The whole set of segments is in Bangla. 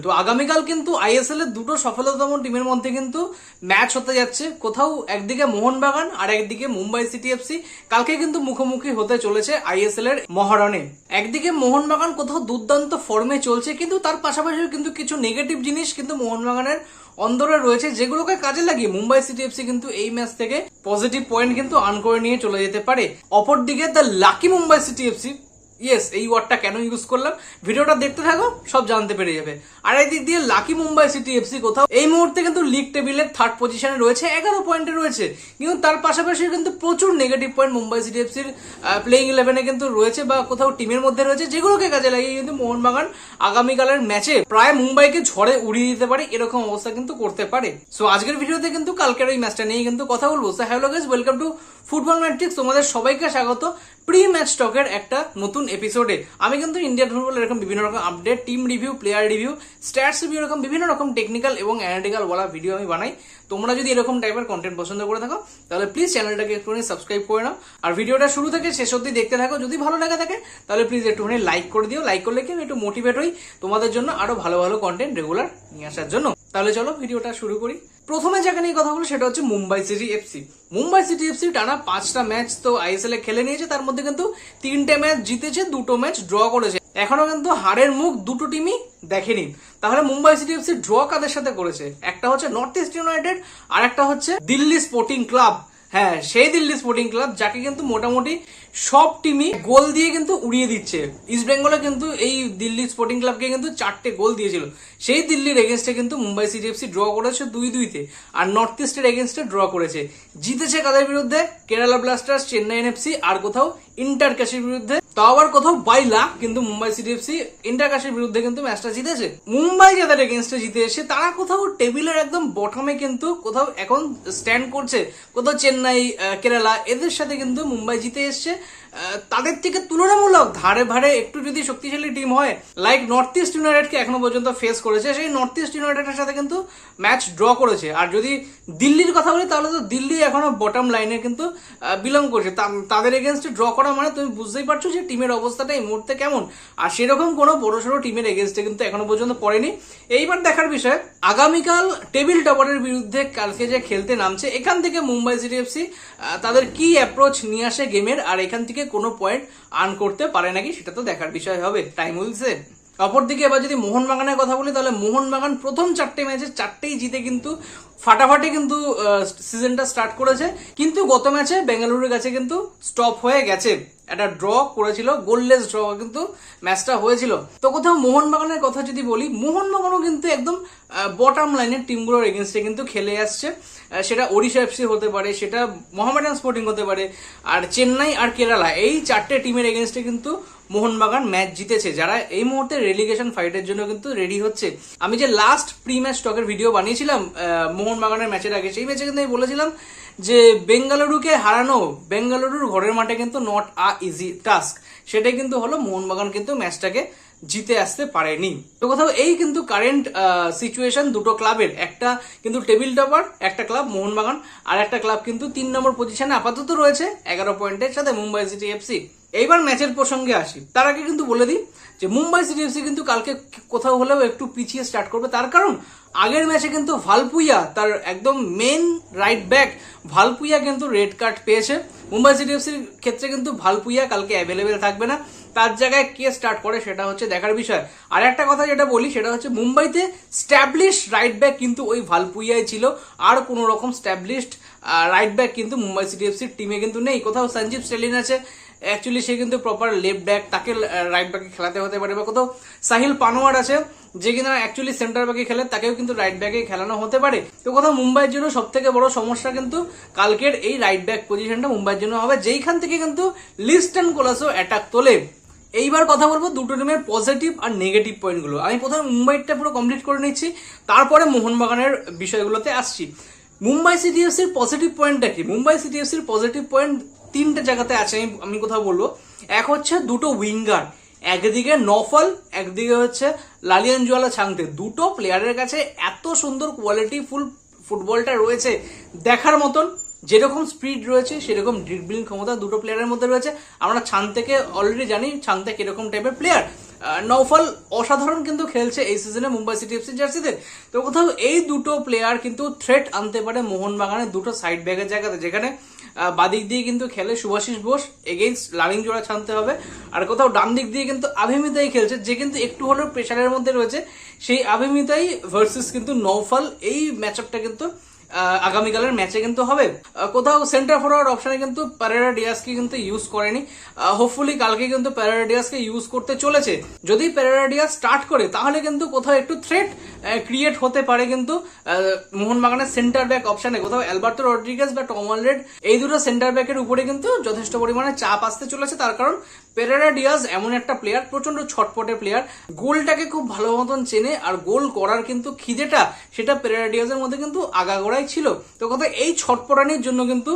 তো আগামীকাল কিন্তু আইএসএল এর দুটো সফলতম টিমের মধ্যে কিন্তু ম্যাচ হতে যাচ্ছে। কোথাও একদিকে মোহনবাগান আর একদিকে মুম্বাই সিটি এফসি কালকে কিন্তু মুখোমুখি হতে চলেছে আইএসএল এর মহারণে। একদিকে মোহনবাগান কোথাও দুর্দান্ত ফর্মে চলছে, কিন্তু তার পাশাপাশি কিন্তু কিছু নেগেটিভ জিনিস কিন্তু মোহনবাগানের অন্দরে রয়েছে, যেগুলোকে কাজে লাগিয়ে মুম্বাই সিটি এফসি কিন্তু এই ম্যাচ থেকে পজিটিভ পয়েন্ট কিন্তু আর্ন করে নিয়ে চলে যেতে পারে। অপরদিকে the lucky Mumbai city FC, yes এই ওয়ার্ডটা কেন ইউজ করলাম ভিডিওটা দেখতে থাকো, সব জানতে পেরে যাবে। আর এই দিক দিয়ে লাকি মুম্বাই সিটি এফসি কোথাও এই মুহূর্তে কিন্তু লিগ টেবিলের 3rd পজিশনে রয়েছে, 11 পয়েন্টে রয়েছে, কিন্তু তার পাশাপাশি কিন্তু প্রচুর নেগেটিভ পয়েন্ট মুম্বাই সিটি এফসির প্লেইং 11-এ কিন্তু রয়েছে বা কোথাও টিমের মধ্যে রয়েছে, যেগুলোকে কাজে লাগিয়ে কিন্তু মোহনবাগান আগামীকালের ম্যাচে প্রায় মুম্বাইকে ঝড়ে উড়িয়ে দিতে পারে, এরকম অবস্থা কিন্তু করতে পারে। সো আজকের ভিডিওতে কিন্তু কালকের ওই ম্যাচটা নিয়ে কিন্তু কথা বলবো। So hello guys, welcome to football matrix, তোমাদের সবাইকে স্বাগত প্রি ম্যাচ টকের একটা নতুন এপিসোডে। আমি কিন্তু ইন্ডিয়ান ফুটবল এরকম বিভিন্ন রকম update, team review, player review, stats review, এরকম বিভিন্ন রকম টেকনিক্যাল এবং অ্যানালিটিক্যাল বলা ভিডিও আমি বানাই। তোমরা যদি এরকম টাইপের কন্টেন্ট পছন্দ করে থাকো তাহলে প্লিজ চ্যানেলটাকে একটুখানি সাবস্ক্রাইব করে নাও, আর ভিডিওটা শুরু থেকে শেষ অবধি দেখতে থাকো। যদি ভালো লাগে থাকে তাহলে প্লিজ একটুখানি লাইক করে দিও, লাইক করলে কি আমি একটু মোটিভেট হই তোমাদের জন্য আরো ভালো ভালো কন্টেন্ট রেগুলার নিয়ে আসার জন্য। তাহলে চলো ভিডিওটা শুরু করি। প্রথমে যাকে নিয়ে কথা বলো সেটা হচ্ছে Mumbai city FC. Mumbai city FC টানা 5টা ম্যাচ তো আইএসএল এ খেলে নিয়েছে, তার মধ্যে কিন্তু 3টে ম্যাচ জিতেছে, 2টো ম্যাচ ড্র করেছে। এখনো কিন্তু হারের মুখ দুটো টিমই দেখেনি। তাহলে মুম্বাই সিটি এফসি ড্র কাদের সাথে করেছে? একটা হচ্ছে নর্থ ইস্ট ইউনাইটেড আর একটা হচ্ছে দিল্লি স্পোর্টিং ক্লাব। হ্যাঁ, সেই দিল্লি স্পোর্টিং ক্লাব যাকে কিন্তু মোটামুটি সব টিমই গোল দিয়ে কিন্তু উড়িয়ে দিচ্ছে। ইস্ট বেঙ্গলে কিন্তু এই দিল্লি স্পোর্টিং ক্লাবকে কিন্তু 4টে গোল দিয়েছিল। সেই দিল্লির এগেনস্টে কিন্তু মুম্বাই সিটি এফসি ড্র করেছে 2-2-তে, আর নর্থ ইস্টের এগেনস্টে ড্র করেছে। জিতেছে কাদের বিরুদ্ধে? কেরালা ব্লাস্টার্স, চেন্নাই এনএফসি আর কোথাও ইন্টার ক্যাশের বিরুদ্ধে। তাও আবার কোথাও বাই লাখ কিন্তু মুম্বাই সিটি এফসি ইন্টার ক্যাশের বিরুদ্ধে কিন্তু ম্যাচটা জিতেছে। মুম্বাই যাদের এগেনস্টে জিতে এসে তারা কোথাও টেবিলের একদম বটমে কিন্তু কোথাও এখন স্ট্যান্ড করছে। কোথাও চেন্নাই, কেরালা এদের সাথে কিন্তু মুম্বাই জিতে এসছে। তাদের থেকে তুলনামূলক ধারে ভারে একটু যদি শক্তিশালী টিম হয়, লাইক নর্থ ইস্ট ইউনাইটেডকে এখনো পর্যন্ত ফেস করেছে, সেই নর্থ ইস্ট ইউনাইটেডের সাথে কিন্তু ম্যাচ ড্র করেছে। আর যদি দিল্লির কথা বলি তাহলে তো দিল্লি এখনো বটম লাইনে কিন্তু বিলং করছে। তাদের এগেনস্টে ড্র করা মানে তুমি বুঝতেই পারছো যে টিমের অবস্থাটা এই মুহূর্তে কেমন। আর সেরকম কোনো বড়সড় টিমের এগেনস্টে কিন্তু এখনো পর্যন্ত পড়েনি। এইবার দেখার বিষয় আগামীকাল টেবিল টপারের বিরুদ্ধে কালকে যে খেলতে নামছে, এখান থেকে মুম্বাই সিটি এফসি তাদের কি অ্যাপ্রোচ নিয়ে আসে গেমের, আর এখান থেকে কোনো পয়েন্ট আর্ন করতে পারে নাকি সেটা তো দেখার বিষয় হবে, টাইম উইল সে। অপরদিকে এবার যদি মোহনবাগানের কথা বলি তাহলে মোহনবাগান প্রথম 4টে ম্যাচে 4টেই জিতে কিন্তু ফাটাফাটি কিন্তু সিজনটা স্টার্ট করেছে। কিন্তু গত ম্যাচে বেঙ্গালুরুর কাছে কিন্তু স্টপ হয়ে গেছে, একটা ড্র করেছিল, গোললেস ড্র কিন্তু ম্যাচটা হয়েছিল। তো কোথাও মোহনবাগানের কথা যদি বলি, মোহনবাগানও কিন্তু একদম বটম লাইনের টিমগুলোর এগেনস্টে কিন্তু খেলে আসছে। সেটা ওড়িশা এফসি হতে পারে, সেটা মোহামেডান স্পোর্টিং হতে পারে, আর চেন্নাই আর কেরালা, এই 4টে টিমের এগেনস্টে কিন্তু মোহনবাগান ম্যাচ জিতেছে, যারা এই মুহূর্তে রেলিগেশন ফাইটের জন্য কিন্তু রেডি হচ্ছে। আমি যে লাস্ট প্রি ম্যাচ স্টকের ভিডিও বানিয়েছিলাম মোহনবাগানের ম্যাচের আগে, সেই ম্যাচে কিন্তু আমি বলেছিলাম যে বেঙ্গালুরুকে হারানো বেঙ্গালুরুর ঘরের মাঠে কিন্তু নট আ ইজি টাস্ক। সেটাই কিন্তু হলো, মোহনবাগান কিন্তু ম্যাচটাকে জিতে আসতে পারেনি। তো কোথাও এই কিন্তু কারেন্ট সিচুয়েশন দুটো ক্লাবের, একটা কিন্তু টেবিল টপার একটা ক্লাব মোহনবাগান, আর একটা ক্লাব কিন্তু 3 নম্বর পজিশনে আপাতত রয়েছে 11 পয়েন্টের সাথে মুম্বাই সিটি এফসি। এইবার ম্যাচের প্রসঙ্গে আসি, তার আগে কিন্তু বলে দিই যে মুম্বাই সিটি এফসি কিন্তু কালকে কোথাও হলেও একটু পিছিয়ে স্টার্ট করবে। তার কারণ আগের ম্যাচে কিন্তু ভালপুইয়া, তার একদম মেন রাইট ব্যাক ভালপুইয়া কিন্তু রেড কার্ড পেয়েছে। মুম্বাই সিটি এফসির ক্ষেত্রে কিন্তু ভালপুইয়া কালকে অ্যাভেলেবেল থাকবে না, তার জায়গায় কে স্টার্ট করে সেটা হচ্ছে দেখার বিষয়। আর একটা কথা যেটা বলি সেটা হচ্ছে মুম্বাইতে স্ট্যাবলিশ রাইট ব্যাক কিন্তু ওই ভালপুইয়াই ছিল, আর কোনো রকম স্ট্যাবলিশড রাইট ব্যাক কিন্তু মুম্বাই সিটি এফসির টিমে কিন্তু নেই। কোথাও সঞ্জীব স্টেলিন আছে, অ্যাকচুয়ালি সে কিন্তু প্রপার লেফট ব্যাক, তাকে রাইট ব্যাকে খেলাতে হতে পারে, বা কোথাও সাহিল পানোয়ার আছে যে কিনা অ্যাকচুয়ালি সেন্টার ব্যাকে খেলে, তাকেও কিন্তু রাইট ব্যাকে খেলানো হতে পারে। তো কোথাও মুম্বাইয়ের জন্য সব থেকে বড় সমস্যা কিন্তু কালকের এই রাইট ব্যাক পজিশনটা মুম্বাইয়ের জন্য হবে, যেইখান থেকে কিন্তু লিস্টন কোলাসো অ্যাটাক তোলে। এইবার কথা বলবো দুটো টিমের পজিটিভ আর নেগেটিভ পয়েন্টগুলো। আমি প্রথমে মুম্বাইটা পুরো কমপ্লিট করে নিচ্ছি, তারপরে মোহনবাগানের বিষয়গুলোতে আসছি। মুম্বাই সিটি এফসির পজিটিভ পয়েন্টটা কি? মুম্বাই সিটি এফসির পজিটিভ পয়েন্ট 3টে জায়গাতে আছে, আমি কোথাও বলবো। এক হচ্ছে দুটো উইঙ্গার, একদিকে নফল, একদিকে হচ্ছে লালিয়ানজুয়ালা ছাংতে। দুটো প্লেয়ারের কাছে এত সুন্দর কোয়ালিটি ফুল ফুটবলটা রয়েছে দেখার মতন। যেরকম স্পিড রয়েছে সেরকম ড্রিবলিং ক্ষমতা দুটো প্লেয়ারের মধ্যে রয়েছে। আমরা ছান্তেকে অলরেডি জানি ছান্তে কিরকম টাইপের প্লেয়ার। নৌফল অসাধারণ কিন্তু খেলছে এই সিজনে মুম্বাই সিটি এফসি জার্সিতে। তো কোথাও এই দুটো প্লেয়ার কিন্তু থ্রেট আনতে পারে মোহনবাগানের দুটো সাইড ব্যাগের জায়গাতে, যেখানে বাদিক দিয়ে কিন্তু খেলে শুভাশিস বোস এগেইনস্ট লামিং জোড়া ছানতে হবে, আর কোথাও ডান দিক দিয়ে কিন্তু আভিমিতাই খেলছে, যে কিন্তু একটু হলেও প্রেশারের মধ্যে রয়েছে। সেই আভিমিতাই ভার্সেস কিন্তু নৌফল, এই ম্যাচআপটা কিন্তু আগামীকালের ম্যাচে কিন্তু হবে। কোথাও সেন্টার ফরওয়ার্ড অপশনে কিন্তু পেরেরা ডিয়াসকে কিন্তু ইউজ করেনি, হোপফুলি কালকে কিন্তু পেরেরা ডিয়াসকে ইউজ করতে চলেছে। যদি পেরেরা ডিয়াস স্টার্ট করে তাহলে কিন্তু কোথাও একটু থ্রেট ক্রিয়েট হতে পারে কিন্তু মোহনবাগানের সেন্টার ব্যাক অপশনে। কোথাও অ্যালবার্তো রড্রিগেজ বা টম অলরেড এই দুটো সেন্টার ব্যাকের উপরে কিন্তু যথেষ্ট পরিমাণে চাপ আসতে চলেছে, তার কারণ পেরেরা ডিয়াজ এমন একটা প্লেয়ার, প্রচন্ড ছটপটে প্লেয়ার, গোলটাকে খুব ভালো মতন চেনে, আর গোল করার কিন্তু খিদেটা সেটা পেরেরা ডিয়াজের মধ্যে কিন্তু আগাগোড়াই ছিল। তো কথা এই ছটপটানির জন্য কিন্তু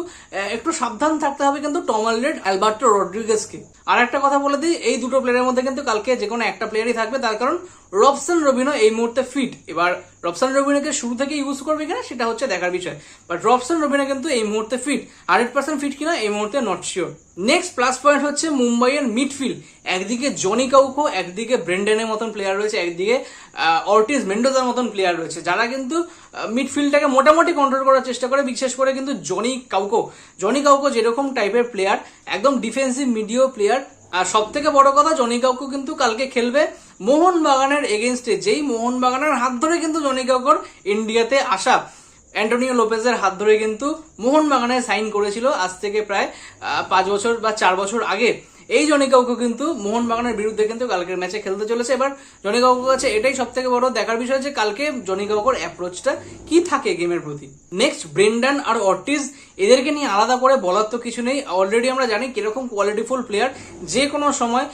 একটু সাবধান থাকতে হবে কিন্তু টম অলরেড, অ্যালবার্টো রড্রিগেজকে। আর একটা কথা বলে দিই, এই দুটো প্লেয়ারের মধ্যে কিন্তু কালকে যে কোনো একটা প্লেয়ারই থাকবে, তার কারণ রবসন রবিনো এই মুহূর্তে ফিট। এবার রবসন রবিনোকে শুরু থেকে ইউজ করবে কিনা সেটা হচ্ছে দেখার বিষয়, বাট রবসন রবিনো কিন্তু এই মুহূর্তে ফিট, 100% ফিট কিনা এই মুহূর্তে not sure. Next plus point হচ্ছে মুম্বাইয়ের মিডফিল্ড। একদিকে জনি কাউকো, একদিকে ব্রেন্ডেনের মতন প্লেয়ার রয়েছে, একদিকে অর্টিজ মেন্ডোজার মতন প্লেয়ার রয়েছে, যারা কিন্তু মিডফিল্ডটাকে মোটামুটি কন্ট্রোল করার চেষ্টা করে। বিশেষ করে কিন্তু জনি কাউকো যেরকম টাইপের প্লেয়ার, একদম ডিফেন্সিভ মিডিও প্লেয়ার। আর সব থেকে বড় কথা, জনি কাউকো কিন্তু কালকে খেলবে মোহনবাগানের এগেনস্টে, যেই মোহনবাগানের হাত ধরে কিন্তু জনি কাউকোর ইন্ডিয়াতে আসা। অ্যান্টোনিও লোপেজের হাত ধরে কিন্তু মোহনবাগানে সাইন করেছিল আজ থেকে প্রায় 5 বছর বা 4 বছর আগে। এই জনি কাউকো কিন্তু মোহনবাগানের বিরুদ্ধে কিন্তু কালকের ম্যাচে খেলতে চলেছে। এবার জনি কাউকোর কাছে এটাই সব থেকে বড় দেখার বিষয় যে কালকে জনি কাউকোর অ্যাপ্রোচটা কি থাকে গেমের প্রতি। নেক্সট ব্রেন্ডন আর অর্টিজ, এদেরকে নিয়ে আলাদা করে বলার তো কিছু নেই, অলরেডি আমরা জানি কিরকম কোয়ালিটিফুল প্লেয়ার। যে কোনো সময়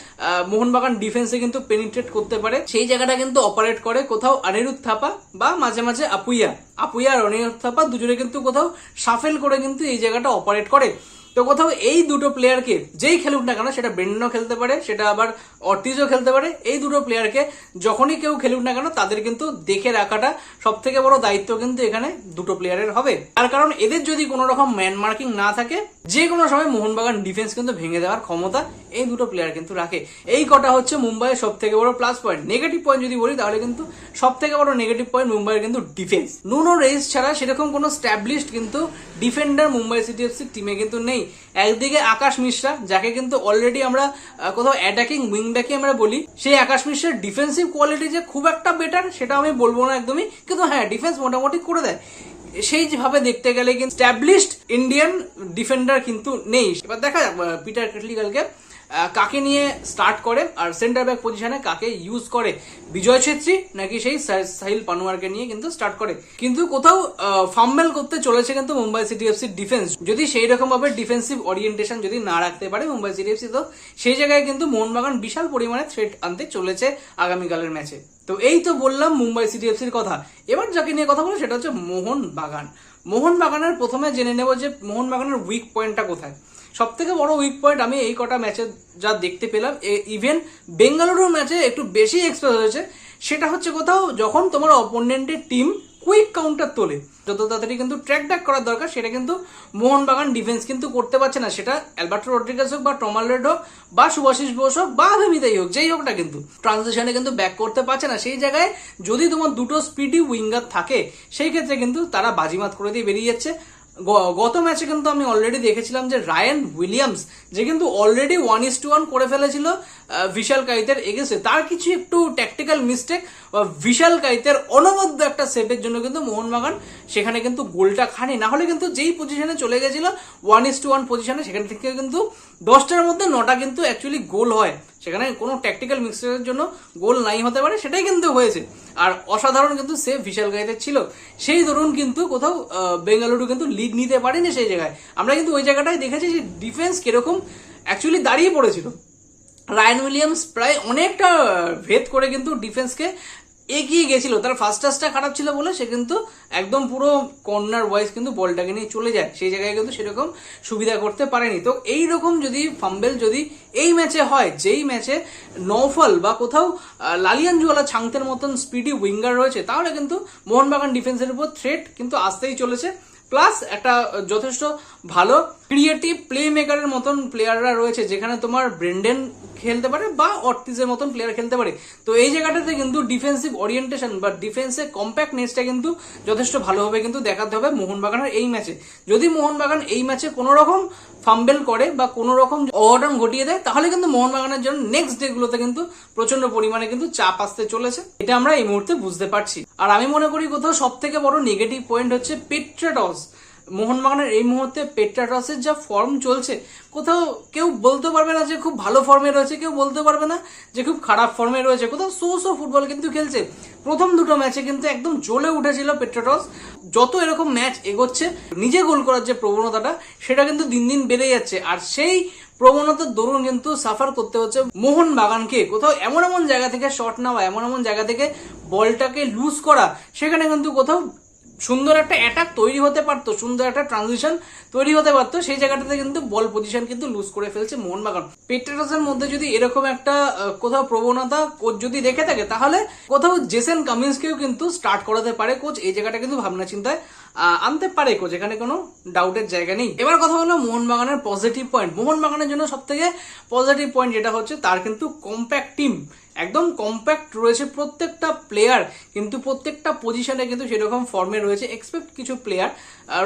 মোহনবাগান ডিফেন্সে কিন্তু পেনিট্রেট করতে পারে, সেই জায়গাটা কিন্তু অপারেট করে কোথাও অনিরুদ্ধ থাপা বা মাঝে মাঝে আপুইয়া আর অনিরুদ্ধ থাপা দুজনে কিন্তু কোথাও সাফেল করে কিন্তু এই জায়গাটা অপারেট করে। তো কোথাও এই দুটো প্লেয়ারকে যেই খেলুক না কেন, সেটা ব্রেন্ডনও খেলতে পারে, সেটা আবার অর্টিজও খেলতে পারে, এই দুটো প্লেয়ারকে যখনই কেউ খেলুক না কেন তাদের কিন্তু দেখে রাখাটা সব থেকে বড় দায়িত্ব কিন্তু এখানে দুটো প্লেয়ারের হবে। তার কারণ এদের যদি কোনো রকম ম্যান মার্কিং না থাকে, যে কোনো সময় মোহনবাগান ডিফেন্স কিন্তু ভেঙে দেওয়ার ক্ষমতা এই দুটো প্লেয়ার কিন্তু রাখে। এই কটা হচ্ছে মুম্বাইয়ের সব থেকে বড় প্লাস পয়েন্ট। নেগেটিভ পয়েন্ট যদি বলি তাহলে কিন্তু সব থেকে বড় নেগেটিভ পয়েন্ট মুম্বাইয়ের কিন্তু ডিফেন্স। নুনো রেইস ছাড়া সেরকম কোনো স্ট্যাবলিশড কিন্তু ডিফেন্ডার মুম্বাই সিটি এফসির টিমে কিন্তু নেই। একদিকে আকাশ মিশ্রা, যাকে কিন্তু অলরেডি আমরা কোথাও অ্যাটাকিং উইংব্যাকই আমরা বলি, সেই আকাশ মিশ্রার ডিফেন্সিভ কোয়ালিটি যে খুব একটা বেটার সেটা আমি বলবো না একদমই, কিন্তু হ্যাঁ ডিফেন্স মোটামুটি করে দেয়। সেই যেভাবে দেখতে গেলে কিন্তু স্ট্যাবলিশড ইন্ডিয়ান ডিফেন্ডার কিন্তু নেই। এবার দেখা যাক পিটার কেটলি কালকে কাকে নিয়ে স্টার্ট করে, আর সেন্টার ব্যাক পজিশনে কাকে ইউজ করে, বিজয় ছেত্রী নাকি সেই সাহিল পানোয়ারকে নিয়ে কিন্তু স্টার্ট করে। কিন্তু কোথাও ফাম্বেল করতে চলেছে কিন্তু মুম্বাই সিটি এফসির ডিফেন্স, যদি সেই রকম ভাবে ডিফেন্সিভ ওরিয়েন্টেশন যদি না রাখতে পারে মুম্বাই সিটি এফসি, তো সেই জায়গায় কিন্তু মোহনবাগান বিশাল পরিমাণে থ্রেট আনতে চলেছে আগামীকালের ম্যাচে। তো এই তো বললাম মুম্বাই সিটি এফসির কথা। এবার যাকে নিয়ে কথা বলো সেটা হচ্ছে মোহনবাগানের প্রথমে জেনে নেব যে মোহনবাগানের উইক পয়েন্টটা কোথায়। সব থেকে বড় উইক পয়েন্ট আমি এই কটা ম্যাচে যা দেখতে পেলাম, ইভেন বেঙ্গালুরুর ম্যাচে একটু বেশি এক্সপ্রেস হয়েছে, সেটা হচ্ছে কোথাও যখন তোমার অপোনেন্টের টিম কুইক কাউন্টার তোলে, যত তাড়াতাড়ি কিন্তু ট্র্যাক ব্যাক করার দরকার সেটা কিন্তু মোহনবাগান ডিফেন্স কিন্তু করতে পারছে না। সেটা অ্যালবার্টো রড্রিগেজ হোক বা টম অলরেড হোক বা শুভাশিস বোস হোক বা আভিমিতাই হোক, যেই হোক না কিন্তু ট্রানজিশনে কিন্তু ব্যাক করতে পারছে না। সেই জায়গায় যদি তোমার দুটো স্পিডি উইঙ্গার থাকে, সেই ক্ষেত্রে কিন্তু তারা বাজিমাত করে দিয়ে বেরিয়ে যাচ্ছে। গত ম্যাচে কিন্তু আমি অলরেডি দেখেছিলাম যে রায়ান উইলিয়ামস, যে কিন্তু অলরেডি 1:1 করে ফেলেছিল বিশাল কাইতের এগেন্সে, তার কিছু একটু ট্যাকটিক্যাল মিস্টেক বিশাল কাইতের অনবদ্য একটা সেভের জন্য কিন্তু মোহনবাগান সেখানে কিন্তু গোলটা খানি। না হলে কিন্তু যেই পজিশনে চলে গেছিল 1:1 পজিশনে, সেখান থেকে কিন্তু 10টার মধ্যে 9টা কিন্তু অ্যাকচুয়ালি গোল হয়। সেখানে কোনো ট্যাকটিক্যাল মিস্টেকের জন্য গোল নাই হতে পারে, সেটাই কিন্তু হয়েছে। আর অসাধারণ কিন্তু সেভ বিশাল কাইতের ছিল। সেই ধরুন কিন্তু কোথাও বেঙ্গালুরু কিন্তু লিড নিতে পারেনি সেই জায়গায়। আমরা কিন্তু ওই জায়গাটায় দেখেছি যে ডিফেন্স কিরকম অ্যাকচুয়ালি দাঁড়িয়ে পড়েছিল। রায়ান উইলিয়ামস প্রায় অনেকটা ভেদ করে কিন্তু ডিফেন্সকে এগিয়ে গেছিল। তার ফার্স্ট টাচটা খারাপ ছিল বলে সে কিন্তু একদম পুরো কর্নার ওয়াইজ কিন্তু বলটাকে নিয়ে চলে যায়, সেই জায়গায় কিন্তু সেরকম সুবিধা করতে পারেনি। তো এইরকম যদি ফাম্বেল যদি এই ম্যাচে হয়, যেই ম্যাচে নৌফল বা কোথাও লালিয়ানজুয়ালা ছাংতের মতন স্পিডি উইঙ্গার রয়েছে, তাহলে কিন্তু মোহনবাগান ডিফেন্সের উপর থ্রেট কিন্তু আসতেই চলেছে। প্লাস একটা যথেষ্ট ভালো ক্রিয়েটিভ প্লে মেকারের মতন প্লেয়াররা রয়েছে, যেখানে তোমার ব্রেন্ডেন খেলতে পারে বা অর্টিজের মতন প্লেয়ার খেলতে পারে। তো এই জায়গাটাতে কিন্তু ডিফেন্সিভ ওরিয়েন্টেশন বা ডিফেন্সে কম্প্যাক্টনেসটা কিন্তু যথেষ্ট ভালোভাবে কিন্তু দেখাতে হবে মোহনবাগানের এই ম্যাচে। যদি মোহনবাগান এই ম্যাচে কোনো রকম ফাম্বেল করে বা কোনো রকম অঘটন ঘটিয়ে দেয়, তাহলে কিন্তু মোহনবাগানের জন্য নেক্সট ডে গুলোতে কিন্তু প্রচন্ড পরিমাণে কিন্তু চাপ আসতে চলেছে, এটা আমরা এই মুহূর্তে বুঝতে পারছি। আর আমি মনে করি কোথাও সব থেকে বড় নেগেটিভ পয়েন্ট হচ্ছে পেট্রাটস। মোহনবাগানের এই মুহূর্তে পেট্রাটসের যা ফর্ম চলছে, কোথাও কেউ বলতে পারবে না যে খুব ভালো ফর্মে রয়েছে, কেউ বলতে পারবে না যে খুব খারাপ ফর্মে রয়েছে, কোথাও সো ফুটবল কিন্তু খেলছে। প্রথম দুটো ম্যাচে কিন্তু একদম জ্বলে উঠেছিল পেট্রাটস। যত এরকম ম্যাচ এগোচ্ছে, নিজে গোল করার যে প্রবণতাটা সেটা কিন্তু দিন দিন বেড়ে যাচ্ছে, আর সেই প্রবণতার দরুন কিন্তু সাফার করতে হচ্ছে মোহনবাগানকে। কোথাও এমন এমন জায়গা থেকে শট নেওয়া, এমন এমন জায়গা থেকে বলটাকে লুজ করা, সেখানে কিন্তু কোথাও সুন্দর একটা অ্যাটাক তৈরি হতে পারতো, সুন্দর একটা ট্রানজিশন তৈরি হতে পারতো, সেই জায়গাটাতে কিন্তু বল পজিশন কিন্তু লুজ করে ফেলছে মোহনবাগান। পেট্রাটসের মধ্যে যদি এরকম একটা কোথাও প্রবণতা কোচ যদি দেখে থাকে, তাহলে কোথাও জেসন কামিন্সকেও কিন্তু স্টার্ট করাতে পারে কোচ। এই জায়গাটা কিন্তু ভাবনা চিন্তায় আনতে পারে কোচ, এখানে কোনো ডাউটের জায়গা নেই। এবার কথা হলো মোহনবাগানের পজিটিভ পয়েন্ট। মোহনবাগানের জন্য সব থেকে পজিটিভ পয়েন্ট যেটা হচ্ছে, তার কিন্তু কম্প্যাক্ট টিম, একদম কম্প্যাক্ট রয়েছে প্রত্যেকটা প্লেয়ার, কিন্তু প্রত্যেকটা পজিশনে কিন্তু সেরকম ফর্মে রয়েছে। এক্সপেক্ট কিছু প্লেয়ার,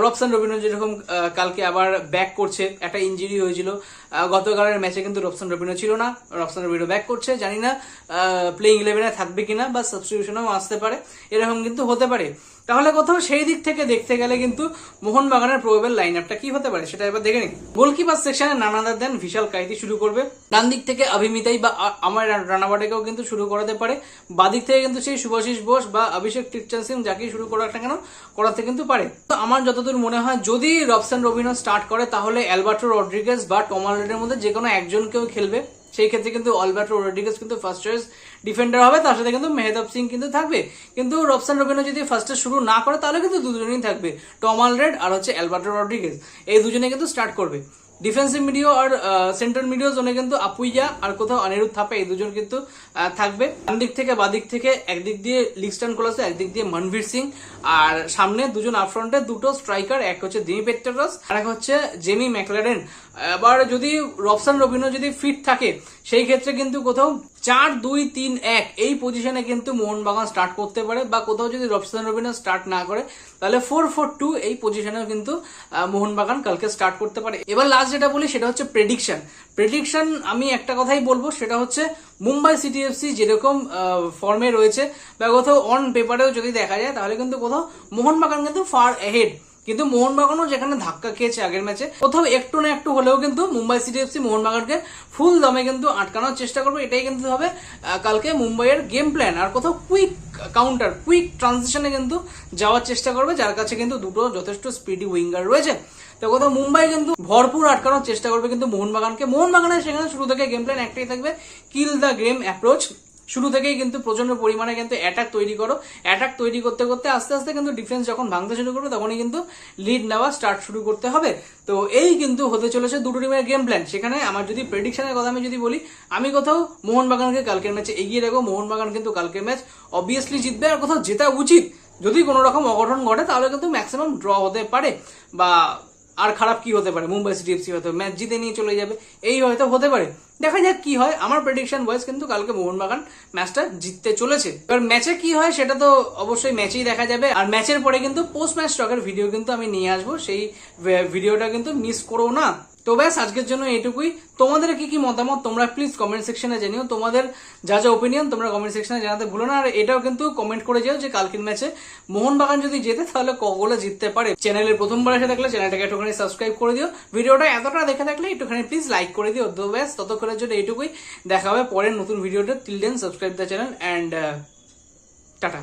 রবসান রবিনো যেরকম কালকে আবার ব্যাক করছে, একটা ইঞ্জুরি হয়েছিল গতকালের ম্যাচে, কিন্তু রবসান রবিনো ছিল না, রবসান রবিনো ব্যাক করছে, জানি না প্লেইং 11-এ থাকবে কিনা বা সাবস্টিটিউশনেও আসতে পারে, এরকম কিন্তু হতে পারে। তাহলে কোথাও সেই দিক থেকে দেখতে গেলে কিন্তু মোহনবাগানের প্রবেবল লাইন আপটা কি হতে পারে সেটা এবার দেখে নিই। গোলকিপার সেকশনে নানাদার দেন ভিশাল কাইতি শুরু করবে, ডান দিক থেকে অভিমিতাই বা আমার রানাবাটেকেও কিন্তু শুরু করাতে পারে, বাদিক থেকে কিন্তু সেই শুভাশিস বোস বা অভিষেক টিকচান সিং যাকেই শুরু করা একটা কেন করাতে কিন্তু পারে। তো আমার যতদূর মনে হয়, যদি রবসান রবিনো স্টার্ট করে, তাহলে অ্যালবার্টো রড্রিগেজ বা টম অলরেডের মধ্যে যে কোনো একজনকেও খেলবে। সেই ক্ষেত্রে কিন্তু অ্যালবার্টো রড্রিগেজ কিন্তু ফার্স্ট চয়েস ডিফেন্ডার হবে, তার সাথে কিন্তু মেহতাব সিং কিন্তু থাকবে। কিন্তু রবসান রবিনো যদি ফার্স্টে শুরু না করে, তাহলে কিন্তু দুজনেই থাকবে, টম অলরেড আর হচ্ছে অ্যালবার্টো রড্রিগেজ, এই দুজনে কিন্তু স্টার্ট করবে। ডিফেন্সিভ মিডিও আর সেন্ট্রাল মিডিও জোনে কিন্তু আপুইয়া আর কোথাও অনিরুদ্ধ থাপে, এই দুজন কিন্তু থাকবে। ডান দিক থেকে বাদিক থেকে একদিক দিয়ে লিস্টান কোলাসে, একদিক দিয়ে মনভীর সিং, আর সামনে দুজন আপফ্রন্টে দুটো স্ট্রাইকার, এক হচ্ছে দিমি পেট্রাটস আর এক হচ্ছে জেমি ম্যাকলারেন। আবার যদি রবসান রবিনো যদি ফিট থাকে, সেই ক্ষেত্রে কিন্তু কোথাও 4-2-3-1 এই পজিশনে কিন্তু মোহনবাগান স্টার্ট করতে পারে, বা কোথাও যদি রবসান রবিনো স্টার্ট না করে, তাহলে 4-4-2 এই পজিশনেও কিন্তু মোহনবাগান কালকে স্টার্ট করতে পারে। এবার লাস্ট যেটা বলি সেটা হচ্ছে প্রেডিকশন। আমি একটা কথাই বলবো, সেটা হচ্ছে মুম্বাই সিটি এফসি যেরকম ফর্মে রয়েছে বা কোথাও অন পেপারেও যদি দেখা যায়, তাহলে কিন্তু কোথাও মোহনবাগান কিন্তু ফার অ্যাহেড। কিন্তু মোহনবাগানও যেখানে ধাক্কা খেয়েছে আগের ম্যাচে, কোথাও একটু না একটু হলেও কিন্তু মুম্বাই সিটি এফসি মোহনবাগানকে ফুল দমে কিন্তু আটকানোর চেষ্টা করবে। এটাই কিন্তু হবে কালকে মুম্বাইয়ের গেম প্ল্যান। আর কোথাও কুইক কাউন্টার, কুইক ট্রানজিশনে কিন্তু যাওয়ার চেষ্টা করবে, যার কাছে কিন্তু দুটো যথেষ্ট স্পিডি উইঙ্গার রয়েছে। তো কোথাও মুম্বাই কিন্তু ভরপুর আটকানোর চেষ্টা করবে কিন্তু মোহনবাগানের সেখানে শুরু থেকে গেম প্ল্যান একটাই থাকবে, কিল দ্য গেম অ্যাপ্রোচ। শুরু থেকেই কিন্তু প্রচন্ড পরিমাণে কিন্তু অ্যাটাক তৈরি করো, অ্যাটাক তৈরি করতে করতে আস্তে আস্তে কিন্তু ডিফেন্স যখন ভাঙতে শুরু করবে, তখনই কিন্তু লিড নেওয়া স্টার্ট শুরু করতে হবে। তো এই কিন্তু হতে চলেছে দুটো টিমের গেম প্ল্যান। সেখানে আমার যদি প্রেডিকশনের কথা আমি যদি বলি, আমি কোথাও মোহনবাগানকে কালকের ম্যাচে এগিয়ে রাখবো। মোহনবাগান কিন্তু কালকের ম্যাচ অবভিয়াসলি জিতবে, আর কোথাও জেতা উচিত। যদি কোনো রকম অঘটন ঘটে, তাহলে কিন্তু ম্যাক্সিমাম ড্র হতে পারে, বা আর খারাপ কি হতে পারে, মুম্বাই সিটি এফসি হয়তো ম্যাচ জিতে নিয়ে চলে যাবে, এই হয়তো হতে পারে। দেখা যাক কি হয়। আমার প্রেডিকশন বয়স কিন্তু কালকে মোহনবাগান ম্যাচটা জিততে চলেছে। এবার ম্যাচে কি হয় সেটা তো অবশ্যই ম্যাচেই দেখা যাবে। আর ম্যাচের পরে কিন্তু পোস্ট ম্যাচ স্টকের ভিডিও কিন্তু আমি নিয়ে আসবো, সেই ভিডিওটা কিন্তু মিস করো না। তো ব্যাস আজকের জন্য এইটুকুই। তোমাদের কি মতামত তোমরা প্লিজ কমেন্ট সেকশনে জানিও। তোমাদের যা যা ওপিনিয়ন তোমরা কমেন্ট সেকশনে জানাতে ভুলো না। আর এটাও কিন্তু কমেন্ট করে যাও যে কালকের ম্যাচে মোহনবাগান যদি জেতে, তাহলে কগোলে জিততে পারে। চ্যানেলের প্রথমবার এসে থাকলে চ্যানেলটাকে একটুখানি সাবস্ক্রাইব করে দিও। ভিডিওটা এতটা দেখে থাকলে একটুখানি প্লিজ লাইক করে দিও। তো ব্যাস ততক্ষণের জন্য এইটুকুই। দেখা হবে পরের নতুন ভিডিওটা। Till then subscribe the channel and tata.